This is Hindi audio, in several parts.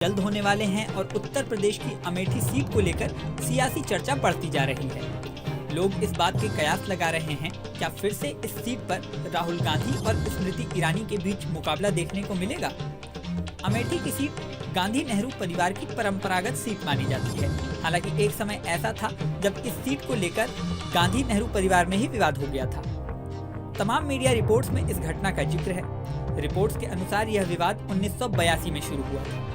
जल्द होने वाले हैं और उत्तर प्रदेश की अमेठी सीट को लेकर सियासी चर्चा बढ़ती जा रही है। लोग इस बात के कयास लगा रहे हैं क्या फिर से इस सीट पर राहुल गांधी और स्मृति ईरानी के बीच मुकाबला देखने को मिलेगा। अमेठी की सीट गांधी नेहरू परिवार की परंपरागत सीट मानी जाती है। हालांकि एक समय ऐसा था जब इस सीट को लेकर गांधी नेहरू परिवार में ही विवाद हो गया था। तमाम मीडिया रिपोर्ट्स में इस घटना का जिक्र है। रिपोर्ट्स के अनुसार यह विवाद 1982 में शुरू हुआ था।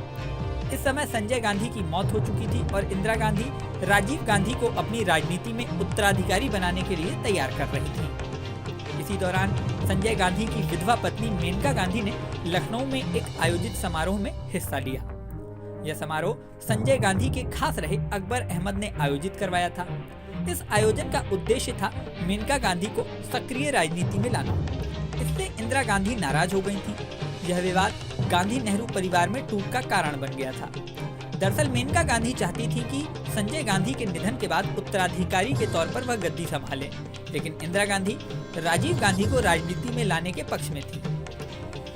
इस समय संजय गांधी की मौत हो चुकी थी और इंदिरा गांधी राजीव गांधी को अपनी राजनीति में उत्तराधिकारी बनाने के लिए तैयार कर रही थी। इसी दौरान संजय गांधी की विधवा पत्नी मेनका गांधी ने लखनऊ में एक आयोजित समारोह में हिस्सा लिया। यह समारोह संजय गांधी के खास रहे अकबर अहमद ने आयोजित करवाया था। इस आयोजन का उद्देश्य था मेनका गांधी को सक्रिय राजनीति में लाना। इससे इंदिरा गांधी नाराज हो गई थी। यह विवाद गांधी नेहरू परिवार में टूट का कारण बन गया था। दरअसल मेनका गांधी चाहती थी कि संजय गांधी के निधन के बाद उत्तराधिकारी के तौर पर वह गद्दी संभाले, लेकिन इंदिरा गांधी राजीव गांधी को राजनीति में लाने के पक्ष में थी।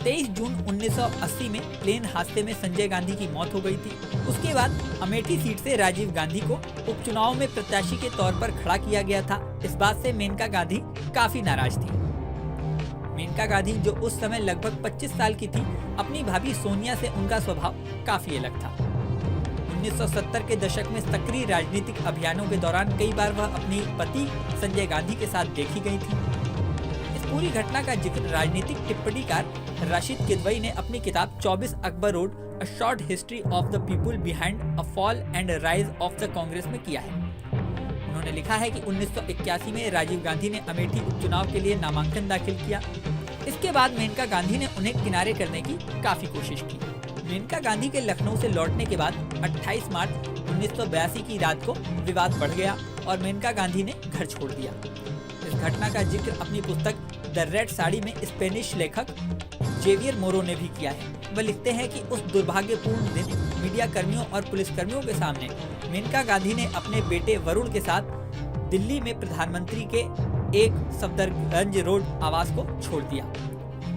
23 जून 1980 में प्लेन हादसे में संजय गांधी की मौत हो गई थी। उसके बाद अमेठी सीट से राजीव गांधी को उपचुनाव में प्रत्याशी के तौर पर खड़ा किया गया था। इस बात से मेनका गांधी काफी नाराज थी। मेनका गांधी, जो उस समय लगभग 25 साल की थी, अपनी भाभी सोनिया से उनका स्वभाव काफी अलग था। 1970 के दशक में सक्रिय राजनीतिक अभियानों के दौरान कई बार वह अपनी पति संजय गांधी के साथ देखी गई थी। इस पूरी घटना का जिक्र राजनीतिक टिप्पणीकार राशिद किदवई ने अपनी किताब 24 Akbar road, a short history of the people behind a fall and rise of the Congress में किया है। उन्होंने लिखा है कि 1981 में राजीव गांधी ने अमेठी उपचुनाव के लिए नामांकन दाखिल किया। इसके बाद मेनका गांधी ने उन्हें किनारे करने की काफी कोशिश की। मेनका गांधी के लखनऊ से लौटने के बाद 28 मार्च 1982 की रात को विवाद बढ़ गया और मेनका गांधी ने घर छोड़ दिया। इस घटना का जिक्र अपनी पुस्तक द रेड साड़ी में स्पेनिश लेखक जेवियर मोरो ने भी किया है। वह लिखते हैं कि उस दुर्भाग्यपूर्ण दिन मीडिया कर्मियों और पुलिसकर्मियों के सामने मेनका गांधी ने अपने बेटे वरुण के साथ दिल्ली में प्रधानमंत्री के एक सफदरगंज रोड आवास को छोड़ दिया।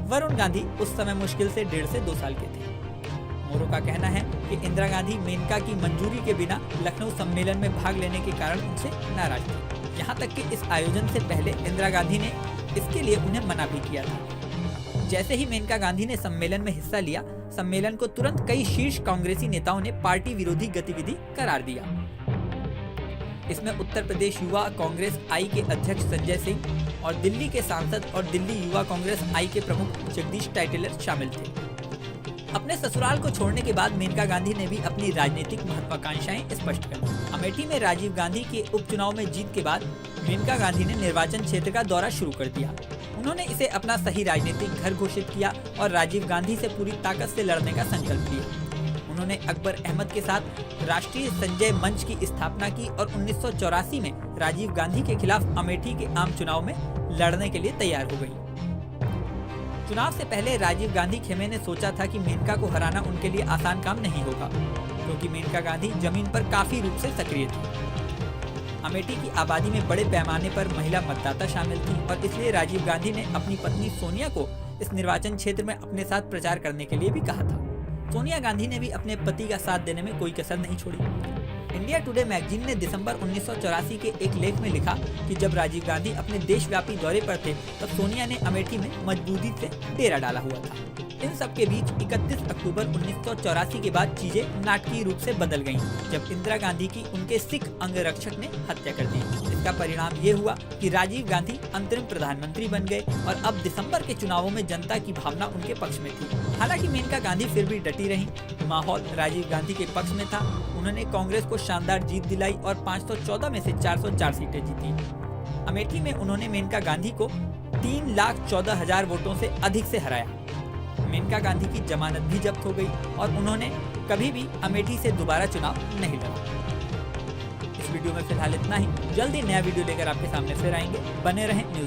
वरुण गांधी उस समय मुश्किल से 1.5 से 2 साल के थे। मोरो का कहना है कि इंदिरा गांधी मेनका की मंजूरी के बिना लखनऊ सम्मेलन में भाग लेने के कारण उनसे नाराज थी। यहाँ तक कि इस आयोजन से पहले इंदिरा गांधी ने इसके लिए उन्हें मना भी किया था। जैसे ही मेनका गांधी ने सम्मेलन में हिस्सा लिया, सम्मेलन को तुरंत कई शीर्ष कांग्रेसी नेताओं ने पार्टी विरोधी गतिविधि करार दिया। इसमें उत्तर प्रदेश युवा कांग्रेस आई के अध्यक्ष संजय सिंह और दिल्ली के सांसद और दिल्ली युवा कांग्रेस आई के प्रमुख जगदीश टाइटलर शामिल थे। अपने ससुराल को छोड़ने के बाद मेनका गांधी ने भी अपनी राजनीतिक महत्वाकांक्षाएं स्पष्ट कर दी। अमेठी में राजीव गांधी के उपचुनाव में जीत के बाद मेनका गांधी ने निर्वाचन क्षेत्र का दौरा शुरू कर दिया। उन्होंने इसे अपना सही राजनीतिक घर घोषित किया और राजीव गांधी से पूरी ताकत से लड़ने का संकल्प लिया। उन्होंने अकबर अहमद के साथ राष्ट्रीय संजय मंच की स्थापना की और 1984 में राजीव गांधी के खिलाफ अमेठी के आम चुनाव में लड़ने के लिए तैयार हो गई। चुनाव से पहले राजीव गांधी खेमे ने सोचा था कि मेनका को हराना उनके लिए आसान काम नहीं होगा, क्योंकि मेनका गांधी जमीन पर काफी रूप से सक्रिय थी। अमेठी की आबादी में बड़े पैमाने पर महिला मतदाता शामिल थी और इसलिए राजीव गांधी ने अपनी पत्नी सोनिया को इस निर्वाचन क्षेत्र में अपने साथ प्रचार करने के लिए भी कहा था। सोनिया गांधी ने भी अपने पति का साथ देने में कोई कसर नहीं छोड़ी। इंडिया टुडे मैगजीन ने दिसंबर 1984 के एक लेख में लिखा कि जब राजीव गांधी अपने देशव्यापी दौरे पर थे, तब सोनिया ने अमेठी में मजबूती से डेरा डाला हुआ था। इन सब के बीच 31 अक्टूबर 1984 के बाद चीजें नाटकीय रूप से बदल गईं, जब इंदिरा गांधी की उनके सिख अंगरक्षक ने हत्या कर दी। इसका परिणाम ये हुआ कि राजीव गांधी अंतरिम प्रधानमंत्री बन गए और अब दिसंबर के चुनावों में जनता की भावना उनके पक्ष में थी। हालांकि मेनका गांधी फिर भी डटी रहीं। माहौल राजीव गांधी के पक्ष में था। उन्होंने कांग्रेस को शानदार जीत दिलाई और 514 में से 404 सीटें जीती। अमेठी में उन्होंने मेनका गांधी को 3,14,000 वोटों से अधिक से हराया। मेनका गांधी की जमानत भी जब्त हो गई और उन्होंने कभी भी अमेठी से दोबारा चुनाव नहीं लड़ा। इस वीडियो में फिलहाल इतना ही। जल्दी नया वीडियो लेकर आपके सामने फिर आएंगे। बने रहें न्यूज़।